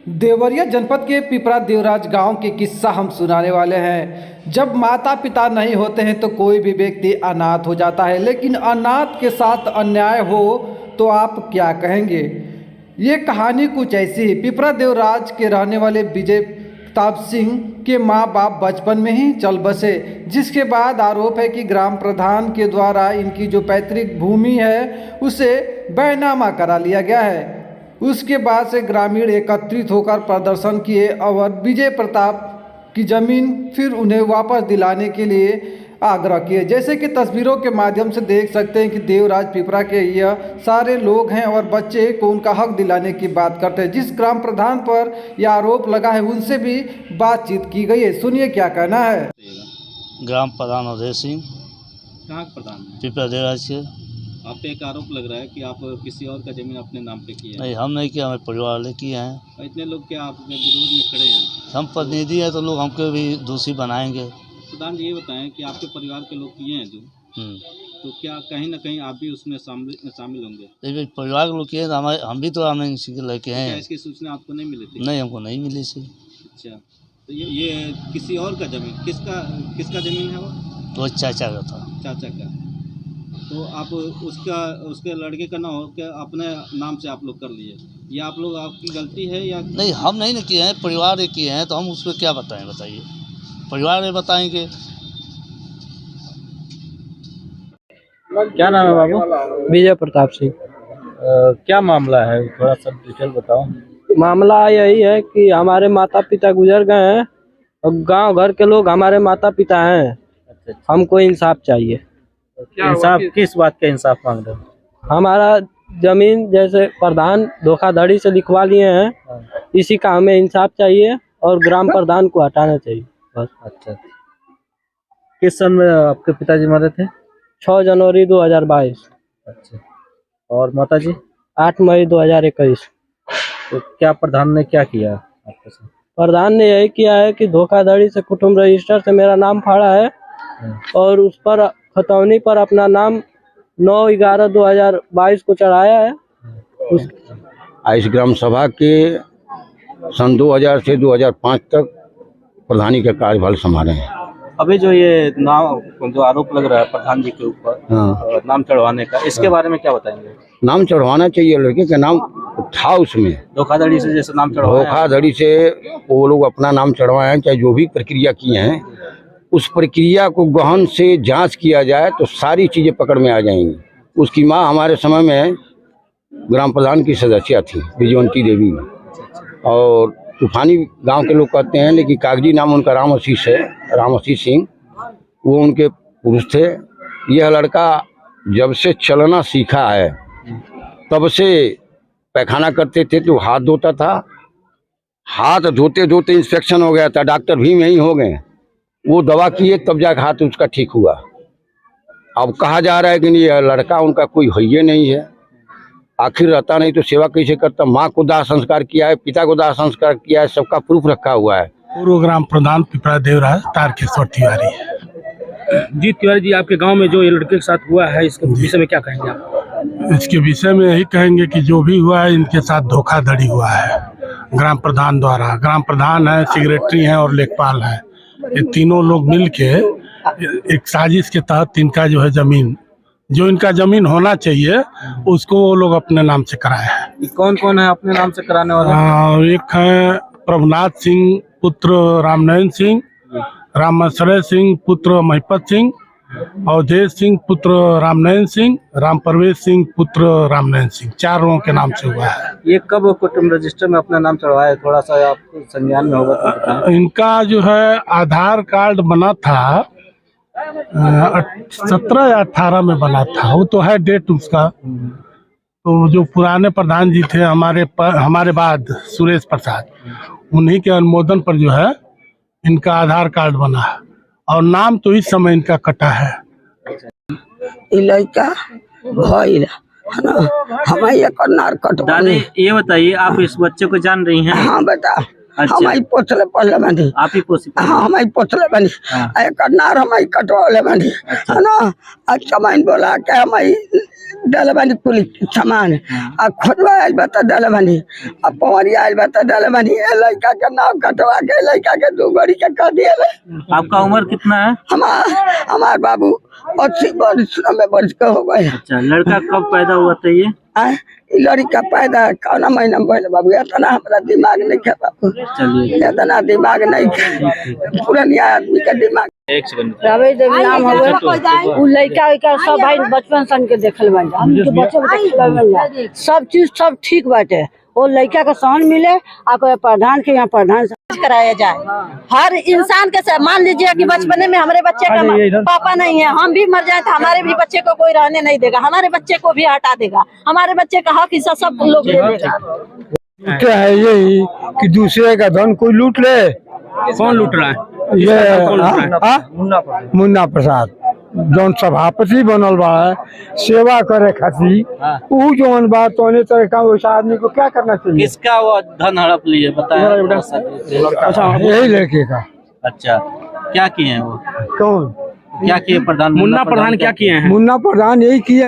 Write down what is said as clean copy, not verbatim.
देवरिया जनपद के पिपरा देवराज गांव के किस्सा हम सुनाने वाले हैं। जब माता पिता नहीं होते हैं तो कोई भी व्यक्ति अनाथ हो जाता है, लेकिन अनाथ के साथ अन्याय हो तो आप क्या कहेंगे। ये कहानी कुछ ऐसी है। पिपरा देवराज के रहने वाले विजय प्रताप सिंह के माँ बाप बचपन में ही चल बसे, जिसके बाद आरोप है कि ग्राम प्रधान के द्वारा इनकी जो पैतृक भूमि है उसे बैनामा करा लिया गया है। उसके बाद से ग्रामीण एकत्रित होकर प्रदर्शन किए और विजय प्रताप की ज़मीन फिर उन्हें वापस दिलाने के लिए आग्रह किए। जैसे कि तस्वीरों के माध्यम से देख सकते हैं कि देवराज पिपरा के यह सारे लोग हैं और बच्चे को उनका हक दिलाने की बात करते हैं। जिस ग्राम प्रधान पर यह आरोप लगा है उनसे भी बातचीत की गई है। सुनिए क्या कहना है। ग्राम प्रधान अजय सिंह, कहाँ के प्रधान है? पिपरा देवराज के। आप पे एक आरोप लग रहा है कि आप किसी और का जमीन अपने नाम पे किया है। नहीं, हम नहीं किया, हमारे परिवार वाले किए हैं। इतने लोग क्या आपके विरोध में खड़े हैं? हम प्रतिनिधि हैं तो लोग हमको भी दोषी बनाएंगे। प्रधान जी ये बताएं कि आपके परिवार के लोग किए हैं जो, तो क्या कहीं ना कहीं आप भी उसमें शामिल होंगे? लेकिन परिवार के लोग किए तो हम भी तो रामनारायण सिंह के लड़के हैं। इसकी सूचना आपको नहीं मिली थी? नहीं, हमको नहीं मिली सी। अच्छा, तो ये किसी और का जमीन, किसका जमीन है वो? तो चाचा का था। चाचा का। तो आप उसके लड़के का ना हो क्या अपने नाम से आप लोग कर लिए? ये आप लोग आपकी गलती है या नहीं? हम नहीं किए हैं, परिवार ने किए हैं, तो हम उस पर क्या बताएं, बताइए। परिवार में बताएंगे। क्या नाम है बाबू? विजय प्रताप सिंह। क्या मामला है, थोड़ा सा डिटेल बताओ। मामला यही है कि हमारे माता पिता गुजर गए हैं और गांव घर के लोग हमारे माता पिता हैं। अच्छा। हमको इंसाफ चाहिए। इंसाफ किस बात का इंसाफ मांग रहे हो? हमारा जमीन जैसे प्रधान धोखाधड़ी से लिखवा लिए हैं, इसी का हमें इंसाफ चाहिए और ग्राम प्रधान को हटाना चाहिए बस। अच्छा, किस सन में आपके पिताजी मरे थे? 6 जनवरी 2022। अच्छा, और माता जी? 8 मई 2021। तो क्या प्रधान ने क्या किया आपके साथ? प्रधान ने यही किया है कि धोखाधड़ी से कुटुंब रजिस्टर से मेरा नाम फाड़ा है और उस पर खतौनी पर अपना नाम 9/11/2022 को चढ़ाया है। इस ग्राम सभा के सन 2000 से 2005 तक प्रधानी का कार्यभार संभाले हैं। अभी जो ये नाम जो आरोप लग रहा है प्रधान जी के ऊपर, हाँ, नाम चढ़वाने का, इसके बारे में क्या बताएंगे? नाम चढ़वाना चाहिए, लड़के का नाम था उसमें। धोखाधड़ी से जैसे नाम चढ़वाया, धोखाधड़ी से वो लोग अपना नाम चढ़वाए हैं, चाहे जो भी प्रक्रिया किए हैं उस प्रक्रिया को गहन से जांच किया जाए तो सारी चीज़ें पकड़ में आ जाएंगी। उसकी माँ हमारे समय में ग्राम प्रधान की सदस्य थी, विजयवंती देवी, और तूफानी गांव के लोग कहते हैं, लेकिन कागजी नाम उनका राम आशीष है, राम आशीष सिंह। वो उनके पुरुष थे। यह लड़का जब से चलना सीखा है तब से पैखाना करते थे तो हाथ धोता था। हाथ धोते धोते इंस्पेक्शन हो गया था, डॉक्टर भी यहीं हो गए, वो दवा किए तब जाकर हाथ उसका ठीक हुआ। अब कहा जा रहा है कि ये लड़का उनका कोई है नहीं है। आखिर रहता नहीं तो सेवा कैसे करता? माँ को दाह संस्कार किया है, पिता को दाह संस्कार किया है, सबका प्रूफ रखा हुआ है। पूर्व ग्राम प्रधान पिपरा देवराज तारकेश्वर तिवारी। जी तिवारी जी, आपके गांव में जो ये लड़के के साथ हुआ है इसके विषय में क्या कहेंगे आप? इसके विषय में यही कहेंगे कि जो भी हुआ है इनके साथ धोखाधड़ी हुआ है ग्राम प्रधान द्वारा। ग्राम प्रधान है, सेक्रेटरी हैं और लेखपाल हैं। ये तीनों लोग मिल के एक साजिश के तहत इनका जो है जमीन, जो इनका जमीन होना चाहिए उसको वो लोग अपने नाम से कराए हैं। कौन कौन है अपने नाम से कराने वाले? एक है प्रभुनाथ सिंह पुत्र रामनारायण सिंह, रामाश्रय सिंह पुत्र महिपत सिंह, अवधेश सिंह पुत्र रामनारायण सिंह, राम प्रवेश सिंह पुत्र रामनारायण सिंह। 4 लोगों के नाम से हुआ है। ये कब कुटुंब रजिस्टर में अपना नाम चढ़वाया, थोड़ा सा आप संज्ञान में होगा तो बताएं। इनका जो है आधार कार्ड बना था 17 या 18 में बना था, वो तो है डेट उसका। तो जो पुराने प्रधान जी थे हमारे बाद सुरेश प्रसाद, उन्हीं के अनुमोदन पर जो है इनका आधार कार्ड बना है और नाम तो इस समय इनका कटा है। लड़का भइल है ना, हमारे नार कट। दादी ये बताइए, आप इस बच्चे को जान रही हैं? हाँ बता, हम ही पोछले पड़ले बानी। आप ही पोसी हाँ हम ही पोछले बानी। एक नार हम ही कटवाले बानी है ना। अच्छा माइन बोला के हम ही डाले बानी कुल सामान आ खोदवा आइल बता डाले बानी आ पवरिया आइल बता डाले बानी। ए लड़का के नाव कटवा के लड़का के 2 गाड़ी के कर दिए। आपका उम्र कितना है? हमार बाबू 80 वर्ष 90 वर्ष का हो गए। अच्छा, लड़का कब पैदा हुआ था ये? लड़का पैदा कौन महीना में भइल बाबू? इतना हमरा दिमाग नहीं है बाबू। चलिए, इतना दिमाग नहीं है, पुरानी आदमी का दिमाग। एक सेकंड। रवि देवी नाम हवे। उ लड़का के सब भाई बचपन सन के देखल बन जा, हमके बच्चे देखल बन जा, सब चीज सब ठीक बाटे। वो लड़का का सहन मिले आ कोई प्रधान के यहाँ प्रधान कराया जाए। हर इंसान के मान लीजिए कि बचपने में हमारे बच्चे का पापा नहीं है, हम भी मर जाए तो हमारे भी बच्चे को कोई रहने नहीं देगा, हमारे बच्चे को भी हटा देगा, हमारे बच्चे का हक हिस्सा सब लोग ले लेगा। क्या है यही कि दूसरे का धन कोई लूट ले। कौन लूट रहा है? ये मुन्ना प्रसाद जौन सभापति बनल बा सेवा करे खातिर ऊ जौन बा तोने तरह का उस आदमी को क्या करना चाहिए? किसका वो धन हड़प लिए बताया? यही लड़के का। अच्छा, क्या किए हैं वो? कौन? क्या किए प्रधान? मुन्ना प्रधान क्या किए हैं? मुन्ना प्रधान यही किए।